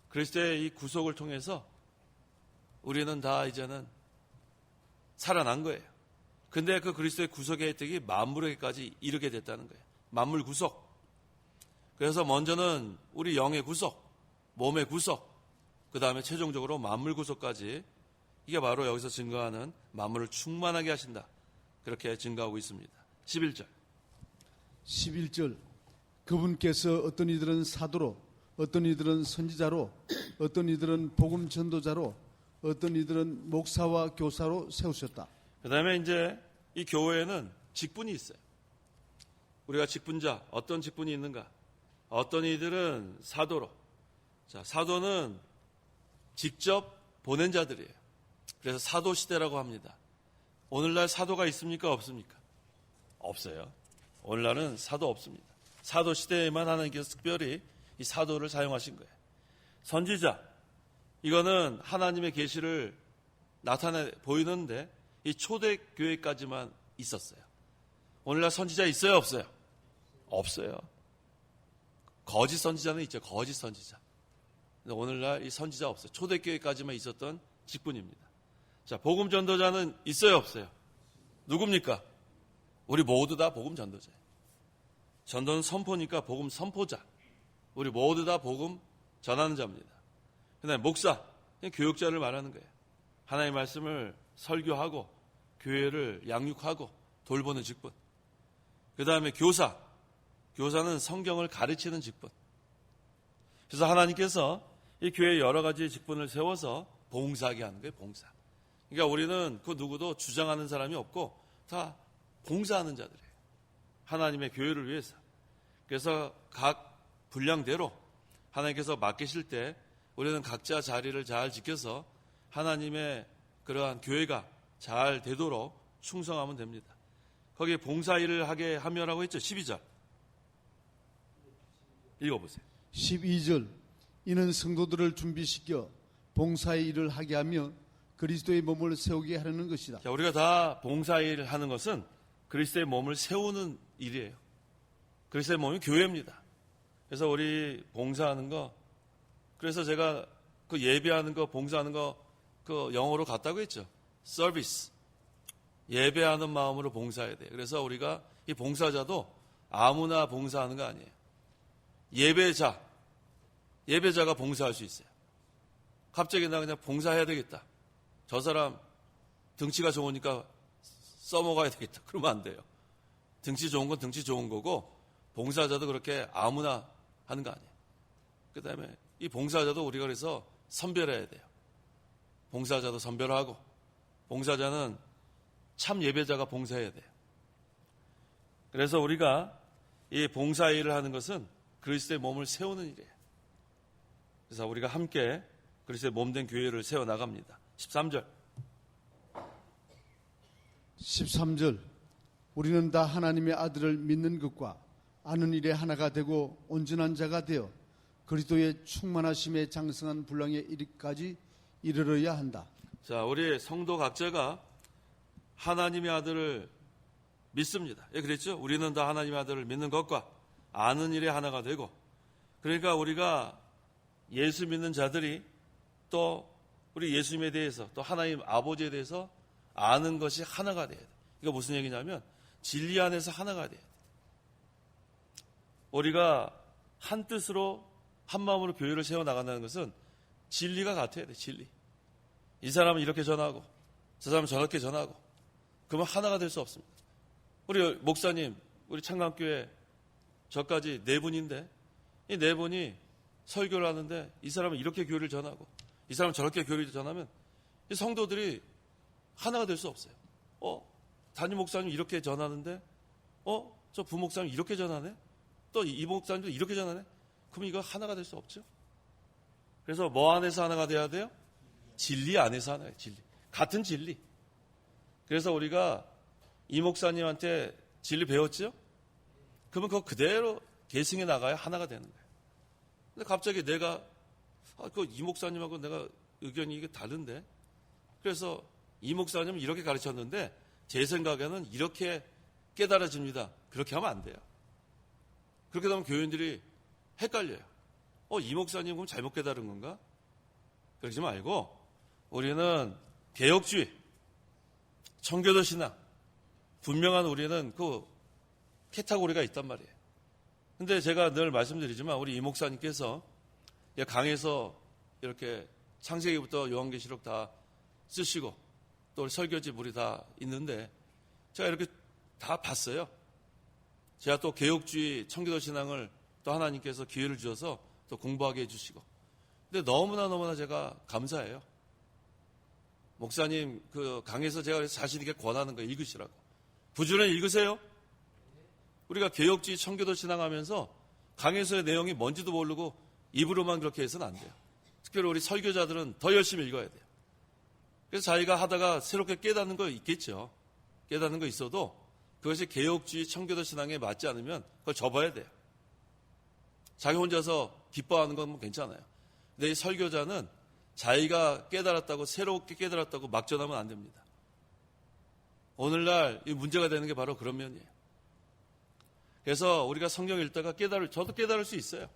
그리스도의 이 구속을 통해서 우리는 다 이제는 살아난 거예요. 근데 그 그리스도의 구속의 혜택이 만물에게까지 이르게 됐다는 거예요. 만물 구속. 그래서 먼저는 우리 영의 구속, 몸의 구속, 그 다음에 최종적으로 만물 구속까지 이게 바로 여기서 증거하는 만물을 충만하게 하신다. 그렇게 증거하고 있습니다. 11절. 11절. 그분께서 어떤 이들은 사도로, 어떤 이들은 선지자로, 어떤 이들은 복음 전도자로, 어떤 이들은 목사와 교사로 세우셨다. 그 다음에 이제 이 교회에는 직분이 있어요. 우리가 직분자, 어떤 직분이 있는가? 어떤 이들은 사도로. 자, 사도는 직접 보낸 자들이에요. 그래서 사도 시대라고 합니다. 오늘날 사도가 있습니까? 없습니까? 없어요. 오늘날은 사도 없습니다. 사도 시대에만 하나님께서 특별히 이 사도를 사용하신 거예요. 선지자, 이거는 하나님의 계시를 나타내 보이는데 이 초대교회까지만 있었어요. 오늘날 선지자 있어요? 없어요? 없어요. 거짓 선지자는 있죠. 거짓 선지자. 근데 오늘날 이 선지자 없어요. 초대교회까지만 있었던 직분입니다. 자, 복음 전도자는 있어요? 없어요? 누굽니까? 우리 모두 다 복음 전도자예요. 전도는 선포니까 복음 선포자. 우리 모두 다 복음 전하는 자입니다. 그다음에 목사, 교육자를 말하는 거예요. 하나님의 말씀을 설교하고 교회를 양육하고 돌보는 직분. 그다음에 교사, 교사는 성경을 가르치는 직분. 그래서 하나님께서 이 교회에 여러 가지 직분을 세워서 봉사하게 하는 거예요. 봉사. 그러니까 우리는 그 누구도 주장하는 사람이 없고 다 봉사하는 자들이에요. 하나님의 교회를 위해서. 그래서 각 분량대로 하나님께서 맡기실 때 우리는 각자 자리를 잘 지켜서 하나님의 그러한 교회가 잘 되도록 충성하면 됩니다. 거기에 봉사일을 하게 하며라고 했죠. 12절. 읽어보세요. 12절. 이는 성도들을 준비시켜 봉사의 일을 하게 하며 그리스도의 몸을 세우게 하려는 것이다. 자, 우리가 다 봉사일을 하는 것은 그리스도의 몸을 세우는 일이에요. 그리스도의 몸이 교회입니다. 그래서 우리 봉사하는 거, 그래서 제가 그 예배하는 거, 봉사하는 거, 그 영어로 같다고 했죠. 서비스. 예배하는 마음으로 봉사해야 돼요. 그래서 우리가 이 봉사자도 아무나 봉사하는 거 아니에요. 예배자가 봉사할 수 있어요. 갑자기 나 그냥 봉사해야 되겠다. 저 사람 등치가 좋으니까 써먹어야 되겠다. 그러면 안 돼요. 등치 좋은 건 등치 좋은 거고, 봉사자도 그렇게 아무나 하는 거 아니에요. 그 다음에 이 봉사자도 우리가 그래서 선별해야 돼요. 봉사자도 선별하고, 봉사자는 참 예배자가 봉사해야 돼요. 그래서 우리가 이 봉사 일을 하는 것은 그리스도의 몸을 세우는 일이에요. 그래서 우리가 함께 그리스도의 몸된 교회를 세워나갑니다. 13절. 13절. 우리는 다 하나님의 아들을 믿는 것과 아는 일에 하나가 되고 온전한 자가 되어 그리스도의 충만하심에 장성한 분량에 이르기까지 이르러야 한다. 자, 우리 성도 각자가 하나님의 아들을 믿습니다. 예, 그랬죠? 우리는 다 하나님의 아들을 믿는 것과 아는 일에 하나가 되고, 그러니까 우리가 예수 믿는 자들이 또 우리 예수님에 대해서 또 하나님 아버지에 대해서 아는 것이 하나가 돼야 돼. 이거 무슨 얘기냐면 진리 안에서 하나가 돼야 돼. 우리가 한 뜻으로 한 마음으로 교회를 세워나간다는 것은 진리가 같아야 돼. 진리. 이 사람은 이렇게 전하고 저 사람은 저렇게 전하고, 그러면 하나가 될 수 없습니다. 우리 목사님, 우리 창강교회 저까지 4분인데 이 4분이 설교를 하는데 이 사람은 이렇게 교리를 전하고 이 사람은 저렇게 교리를 전하면 이 성도들이 하나가 될 수 없어요. 담임 목사님 이렇게 전하는데 저 부목사님 이렇게 전하네? 또 이 목사님도 이렇게 전하네? 그럼 이거 하나가 될 수 없죠. 그래서 뭐 안에서 하나가 돼야 돼요? 진리 안에서 하나예요. 진리. 같은 진리. 그래서 우리가 이 목사님한테 진리 배웠죠? 그러면 그거 그대로 계승해 나가야 하나가 되는 거예요. 근데 갑자기 내가 이 목사님하고 내가 의견이 이게 다른데, 그래서 이 목사님은 이렇게 가르쳤는데 제 생각에는 이렇게 깨달아집니다. 그렇게 하면 안 돼요. 그렇게 되면 교인들이 헷갈려요. 이 목사님 그럼 잘못 깨달은 건가? 그러지 말고 우리는 개혁주의, 청교도 신앙, 분명한 우리는 그 캐타고리가 있단 말이에요. 근데 제가 늘 말씀드리지만 우리 이 목사님께서 강에서 이렇게 창세기부터 요한계시록 다 쓰시고 또 설교집 우리 다 있는데 제가 이렇게 다 봤어요. 제가 또 개혁주의 청교도 신앙을 또 하나님께서 기회를 주셔서 또 공부하게 해주시고, 근데 너무나 제가 감사해요. 목사님 그 강에서 제가 자신 있게 권하는 거 읽으시라고. 부지런히 읽으세요. 우리가 개혁주의 청교도 신앙하면서 강에서의 내용이 뭔지도 모르고 입으로만 그렇게 해서는 안 돼요. 특별히 우리 설교자들은 더 열심히 읽어야 돼요. 그래서 자기가 하다가 새롭게 깨닫는 거 있겠죠. 깨닫는 거 있어도 그것이 개혁주의 청교도 신앙에 맞지 않으면 그걸 접어야 돼요. 자기 혼자서 기뻐하는 건 뭐 괜찮아요. 근데 이 설교자는 자기가 깨달았다고, 새롭게 깨달았다고 막 전하면 안 됩니다. 오늘날 이 문제가 되는 게 바로 그런 면이에요. 그래서 우리가 성경 읽다가 저도 깨달을 수 있어요.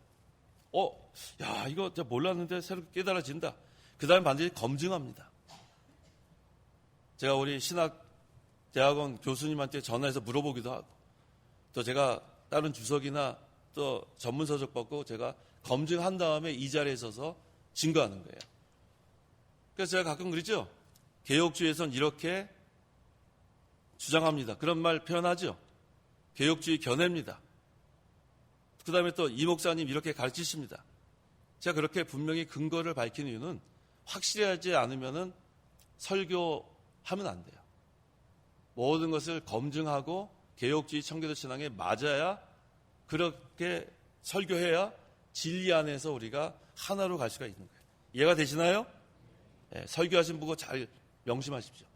이거 제가 몰랐는데 새롭게 깨달아진다. 그 다음에 반드시 검증합니다. 제가 우리 신학대학원 교수님한테 전화해서 물어보기도 하고, 또 제가 다른 주석이나 또 전문서적 받고 제가 검증한 다음에 이 자리에 서서 증거하는 거예요. 그래서 제가 가끔 그러죠. 개혁주의에선 이렇게 주장합니다. 그런 말 표현하죠. 개혁주의 견해입니다. 그 다음에 또 이 목사님 이렇게 가르치십니다. 제가 그렇게 분명히 근거를 밝힌 이유는 확실하지 않으면은 설교하면 안 돼요. 모든 것을 검증하고 개혁주의 청교도 신앙에 맞아야, 그렇게 설교해야 진리 안에서 우리가 하나로 갈 수가 있는 거예요. 이해가 되시나요? 네, 설교하신 분거 잘 명심하십시오.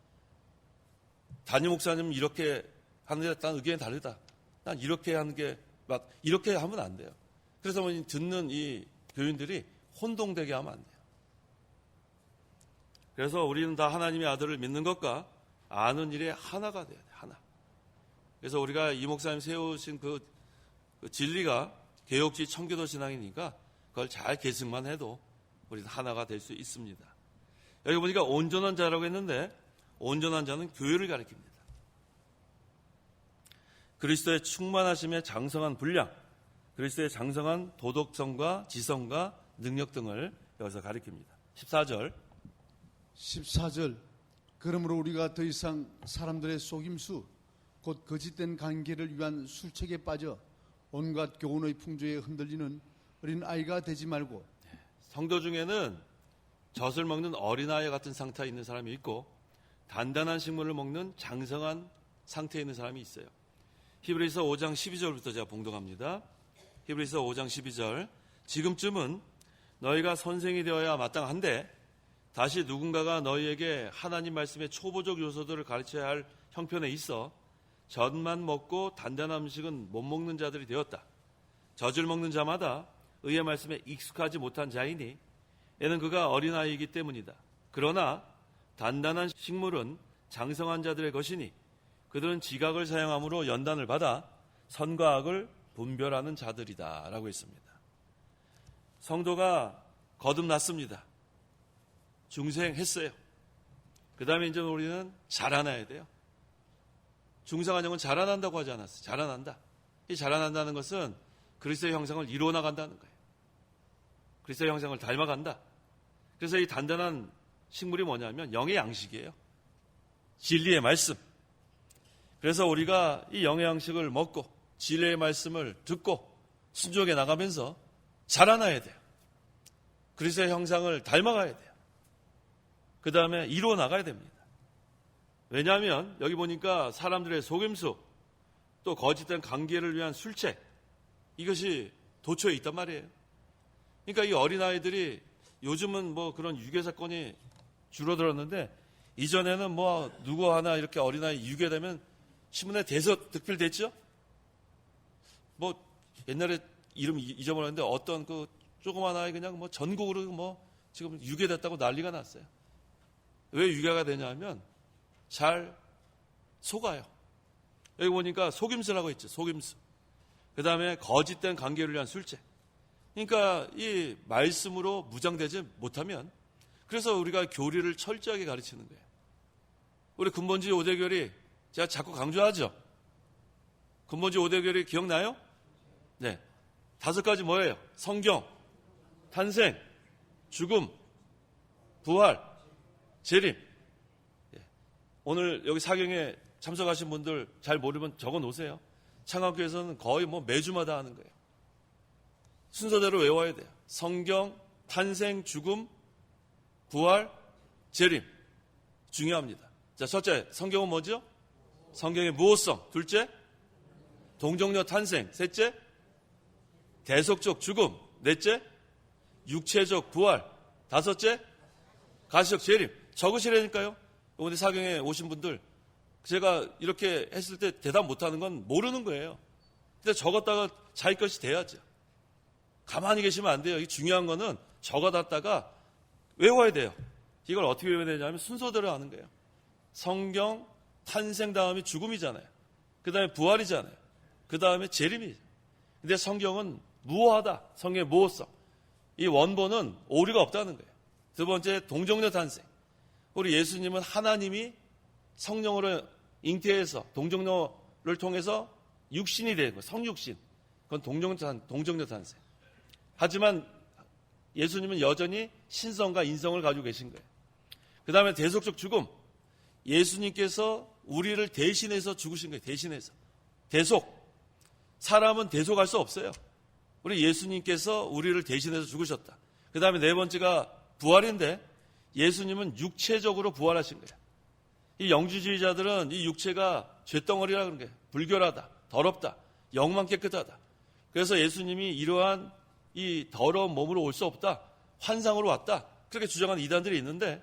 담임 목사님은 이렇게 하는데 난 의견이 다르다. 난 이렇게 하는 게 이렇게 하면 안 돼요. 그래서 듣는 이 교인들이 혼동되게 하면 안 돼요. 그래서 우리는 다 하나님의 아들을 믿는 것과 아는 일에 하나가 돼야 돼요. 하나. 그래서 우리가 이 목사님 세우신 그 진리가 개혁주의 청교도 신앙이니까 그걸 잘 계승만 해도 우리는 하나가 될 수 있습니다. 여기 보니까 온전한 자라고 했는데 온전한 자는 교회를 가리킵니다. 그리스도의 충만하심의 장성한 분량, 그리스도의 장성한 도덕성과 지성과 능력 등을 여기서 가리킵니다. 14절. 14절. 그러므로 우리가 더 이상 사람들의 속임수 곧 거짓된 관계를 위한 술책에 빠져 온갖 교훈의 풍조에 흔들리는 어린 아이가 되지 말고. 성도 중에는 젖을 먹는 어린아이 같은 상태에 있는 사람이 있고 단단한 식물을 먹는 장성한 상태에 있는 사람이 있어요. 히브리서 5장 12절부터 제가 봉독합니다. 히브리서 5장 12절. 지금쯤은 너희가 선생이 되어야 마땅한데 다시 누군가가 너희에게 하나님 말씀의 초보적 요소들을 가르쳐야 할 형편에 있어 젖만 먹고 단단한 음식은 못 먹는 자들이 되었다. 젖을 먹는 자마다 의의 말씀에 익숙하지 못한 자이니 이는 그가 어린아이이기 때문이다. 그러나 단단한 식물은 장성한 자들의 것이니 그들은 지각을 사용함으로 연단을 받아 선과 악을 분별하는 자들이다 라고 했습니다. 성도가 거듭났습니다. 중생했어요. 그 다음에 이제 우리는 자라나야 돼요. 중생한 영은 자라난다고 하지 않았어요. 자라난다. 이 자라난다는 것은 그리스도의 형상을 이루어나간다는 거예요. 그리스도의 형상을 닮아간다. 그래서 이 단단한 식물이 뭐냐면 영의 양식이에요. 진리의 말씀. 그래서 우리가 이 영의 양식을 먹고 진리의 말씀을 듣고 순종해 나가면서 자라나야 돼요. 그리스도의 형상을 닮아가야 돼요. 그 다음에 이루어 나가야 됩니다. 왜냐하면 여기 보니까 사람들의 속임수 또 거짓된 관계를 위한 술책 이것이 도처에 있단 말이에요. 그러니까 이 어린아이들이 요즘은 뭐 그런 유괴 사건이 줄어들었는데 이전에는 뭐 누구 하나 이렇게 어린아이 유괴되면 신문에 득필됐죠? 뭐 옛날에 이름 잊어버렸는데 어떤 그 조그만 아이 그냥 뭐 전국으로 뭐 지금 유괴됐다고 난리가 났어요. 왜 유괴가 되냐면 잘 속아요. 여기 보니까 속임수라고 했죠. 속임수. 그 다음에 거짓된 관계를 위한 술책. 그러니까 이 말씀으로 무장되지 못하면 그래서 우리가 교리를 철저하게 가르치는 거예요. 우리 근본주의 5대 교리 제가 자꾸 강조하죠. 근본주의 5대 교리 기억나요? 네. 5가지 뭐예요? 성경, 탄생, 죽음, 부활, 재림. 오늘 여기 사경에 참석하신 분들 잘 모르면 적어 놓으세요. 창학교에서는 거의 뭐 매주마다 하는 거예요. 순서대로 외워야 돼요. 성경, 탄생, 죽음, 부활, 재림. 중요합니다. 자, 첫째, 성경은 뭐죠? 성경의 무호성. 둘째, 동정녀 탄생. 셋째, 대속적 죽음. 넷째, 육체적 부활. 다섯째, 가시적 재림. 적으시라니까요. 오늘 사경에 오신 분들 제가 이렇게 했을 때 대답 못하는 건 모르는 거예요. 근데 적었다가 자기 것이 돼야죠. 가만히 계시면 안 돼요. 이 중요한 거는 적어놨다가 외워야 돼요. 이걸 어떻게 외워야 되냐면 순서대로 하는 거예요. 성경, 탄생 다음이 죽음이잖아요. 그 다음에 부활이잖아요. 그 다음에 재림이죠. 근데 성경은 무호하다. 성경의 무호성. 이 원본은 오류가 없다는 거예요. 두 번째, 동정녀 탄생. 우리 예수님은 하나님이 성령으로 잉태해서 동정녀를 통해서 육신이 된 거예요. 성육신. 그건 동정녀 탄생. 하지만 예수님은 여전히 신성과 인성을 가지고 계신 거예요. 그 다음에 대속적 죽음. 예수님께서 우리를 대신해서 죽으신 거예요. 대신해서. 대속. 사람은 대속할 수 없어요. 우리 예수님께서 우리를 대신해서 죽으셨다. 그 다음에 네 번째가 부활인데 예수님은 육체적으로 부활하신 거예요. 이 영주주의자들은 이 육체가 쇳덩어리라 그런 거예요. 불결하다, 더럽다, 영만 깨끗하다. 그래서 예수님이 이러한 이 더러운 몸으로 올 수 없다. 환상으로 왔다. 그렇게 주장하는 이단들이 있는데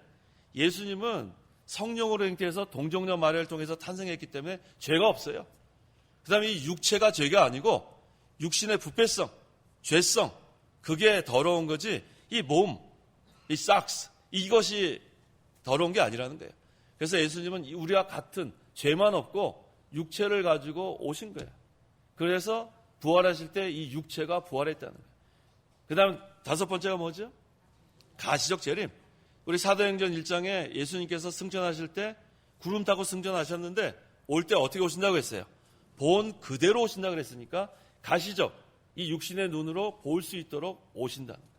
예수님은 성령으로 잉태해서 동정녀 마리아를 통해서 탄생했기 때문에 죄가 없어요. 그 다음에 이 육체가 죄가 아니고 육신의 부패성, 죄성, 그게 더러운 거지 이 몸, 이 삭스, 이것이 더러운 게 아니라는 거예요. 그래서 예수님은 우리와 같은 죄만 없고 육체를 가지고 오신 거예요. 그래서 부활하실 때 이 육체가 부활했다는 거예요. 그 다음 다섯 번째가 뭐죠? 가시적 재림. 우리 사도행전 1장에 예수님께서 승천하실 때 구름 타고 승천하셨는데 올 때 어떻게 오신다고 했어요? 본 그대로 오신다 그랬으니까 가시적, 이 육신의 눈으로 볼 수 있도록 오신다는 거예요.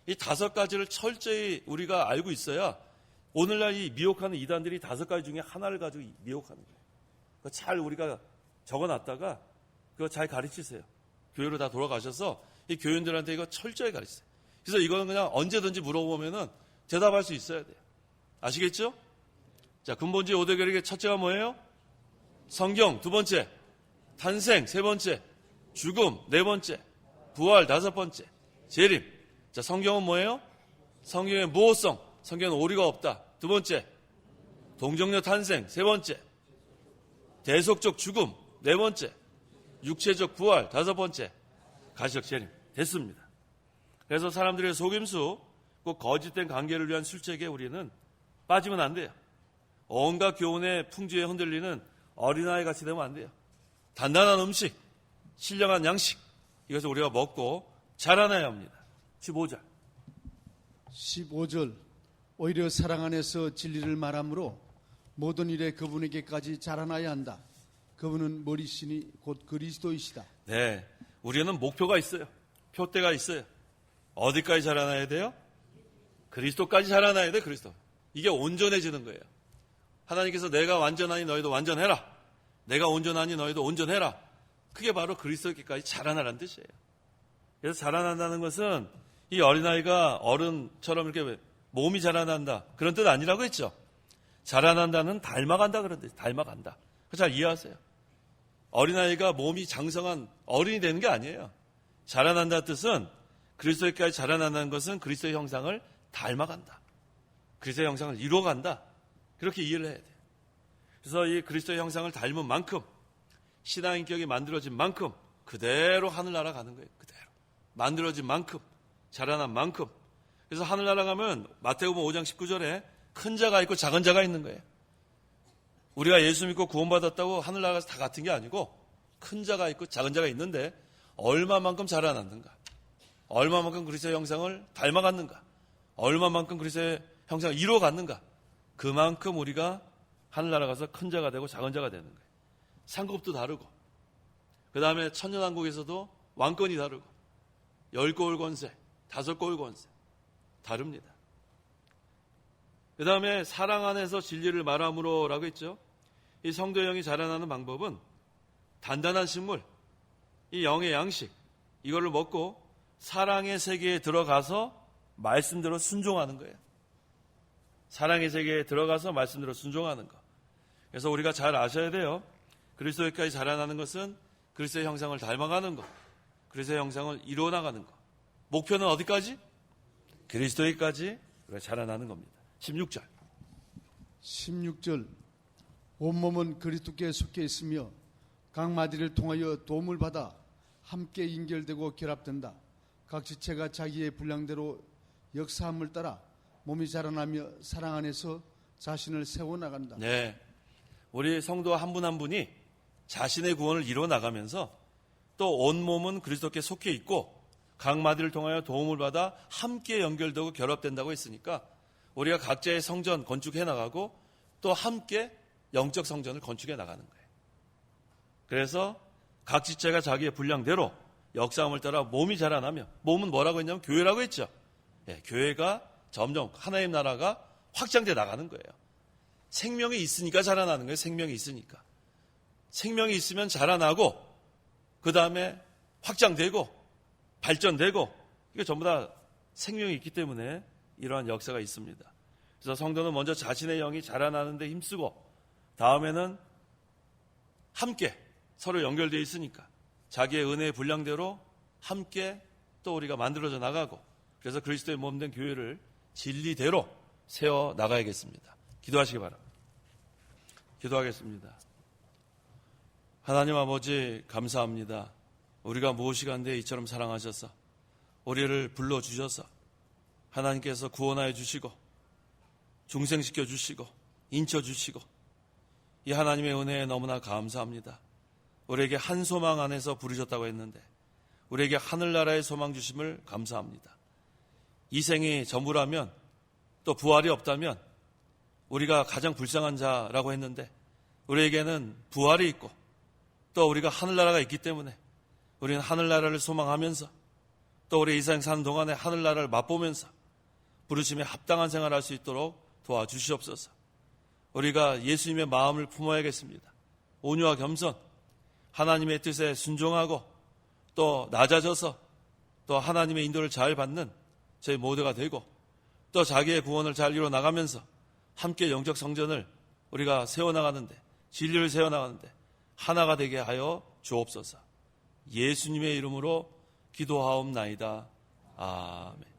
이 5가지를 철저히 우리가 알고 있어야 오늘날 이 미혹하는 이단들이 5가지 중에 하나를 가지고 미혹하는 거예요. 그거 잘 우리가 적어놨다가 그거 잘 가르치세요. 교회로 다 돌아가셔서 이 교인들한테 이거 철저히 가르치세요. 그래서 이거는 그냥 언제든지 물어보면은 대답할 수 있어야 돼요. 아시겠죠? 자, 근본주의 5대 결핵의 첫째가 뭐예요? 성경, 2번째. 탄생, 3번째. 죽음, 4번째. 부활, 5번째. 재림. 자, 성경은 뭐예요? 성경의 무호성. 성경은 오류가 없다. 2번째. 동정녀 탄생, 3번째. 대속적 죽음, 4번째. 육체적 부활, 5번째. 가시적 재림. 됐습니다. 그래서 사람들의 속임수, 꼭 거짓된 관계를 위한 술책에 우리는 빠지면 안 돼요. 온갖 교훈의 풍주에 흔들리는 어린아이 같이 되면 안 돼요. 단단한 음식, 신령한 양식, 이것을 우리가 먹고 자라나야 합니다. 15절. 15절. 오히려 사랑 안에서 진리를 말하므로 모든 일에 그분에게까지 자라나야 한다. 그분은 머리시니 곧 그리스도이시다. 네, 우리는 목표가 있어요. 표대가 있어요. 어디까지 자라나야 돼요? 그리스도까지 자라나야 돼. 그리스도. 이게 온전해지는 거예요. 하나님께서 내가 완전하니 너희도 완전해라. 내가 온전하니 너희도 온전해라. 그게 바로 그리스도께까지 자라나라는 뜻이에요. 그래서 자라난다는 것은 이 어린아이가 어른처럼 이렇게 몸이 자라난다, 그런 뜻 아니라고 했죠. 자라난다는 닮아간다 그런 뜻. 닮아간다. 잘 이해하세요. 어린아이가 몸이 장성한 어른이 되는 게 아니에요. 자라난다는 뜻은 그리스도에까지 자라난다는 것은 그리스도의 형상을 닮아간다. 그리스도의 형상을 이루어간다. 그렇게 이해를 해야 돼요. 그래서 이 그리스도의 형상을 닮은 만큼, 신앙인격이 만들어진 만큼 그대로 하늘나라 가는 거예요. 그대로. 만들어진 만큼, 자라난 만큼. 그래서 하늘나라 가면 마태복음 5장 19절에 큰 자가 있고 작은 자가 있는 거예요. 우리가 예수 믿고 구원받았다고 하늘나라에서 다 같은 게 아니고 큰 자가 있고 작은 자가 있는데 얼마만큼 자라났는가, 얼마만큼 그리스도의 형상을 닮아갔는가, 얼마만큼 그리스도의 형상을 이루어갔는가, 그만큼 우리가 하늘나라 가서 큰 자가 되고 작은 자가 되는 거예요. 상급도 다르고, 그 다음에 천년왕국에서도 왕권이 다르고, 10고을 권세, 5고을 권세 다릅니다. 그 다음에 사랑 안에서 진리를 말함으로라고 했죠. 이 성도의 영이 자라나는 방법은 단단한 식물, 이 영의 양식, 이거를 먹고 사랑의 세계에 들어가서 말씀대로 순종하는 거예요. 사랑의 세계에 들어가서 말씀대로 순종하는 거. 그래서 우리가 잘 아셔야 돼요. 그리스도에까지 자라나는 것은 그리스도의 형상을 닮아가는 것, 그리스도의 형상을 이루어나가는 것. 목표는 어디까지? 그리스도에까지 자라나는 겁니다. 16절. 16절. 온몸은 그리스도께 속해 있으며 각 마디를 통하여 도움을 받아 함께 연결되고 결합된다. 각 지체가 자기의 분량대로 역사함을 따라 몸이 자라나며 사랑 안에서 자신을 세워나간다. 네, 우리 성도 한 분 한 분이 자신의 구원을 이루어나가면서 또 온몸은 그리스도께 속해 있고 각 마디를 통하여 도움을 받아 함께 연결되고 결합된다고 했으니까 우리가 각자의 성전 건축해 나가고 또 함께 영적 성전을 건축해 나가는 거예요. 그래서 각 지체가 자기의 분량대로 역사함을 따라 몸이 자라나며, 몸은 뭐라고 했냐면 교회라고 했죠. 네, 교회가 점점 하나님 나라가 확장돼 나가는 거예요. 생명이 있으니까 자라나는 거예요. 생명이 있으니까. 생명이 있으면 자라나고 그 다음에 확장되고 발전되고, 이게 전부 다 생명이 있기 때문에 이러한 역사가 있습니다. 그래서 성도는 먼저 자신의 영이 자라나는 데 힘쓰고 다음에는 함께 서로 연결되어 있으니까 자기의 은혜의 분량대로 함께 또 우리가 만들어져 나가고, 그래서 그리스도의 몸된 교회를 진리대로 세워 나가야겠습니다. 기도하시기 바랍니다. 기도하겠습니다. 하나님 아버지, 감사합니다. 우리가 무엇이간데 이처럼 사랑하셔서 우리를 불러주셔서 하나님께서 구원하여 주시고 중생시켜 주시고 인쳐 주시고, 이 하나님의 은혜에 너무나 감사합니다. 우리에게 한 소망 안에서 부르셨다고 했는데 우리에게 하늘나라의 소망 주심을 감사합니다. 이 생이 전부라면, 또 부활이 없다면 우리가 가장 불쌍한 자라고 했는데 우리에게는 부활이 있고 또 우리가 하늘나라가 있기 때문에 우리는 하늘나라를 소망하면서 또 우리 이 세상 사는 동안에 하늘나라를 맛보면서 부르심에 합당한 생활을 할 수 있도록 도와주시옵소서. 우리가 예수님의 마음을 품어야겠습니다. 온유와 겸손, 하나님의 뜻에 순종하고 또 낮아져서 또 하나님의 인도를 잘 받는 저희 모두가 되고 또 자기의 구원을 잘 이루어 나가면서 함께 영적 성전을 우리가 세워나가는데, 진리를 세워나가는데 하나가 되게 하여 주옵소서. 예수님의 이름으로 기도하옵나이다. 아멘.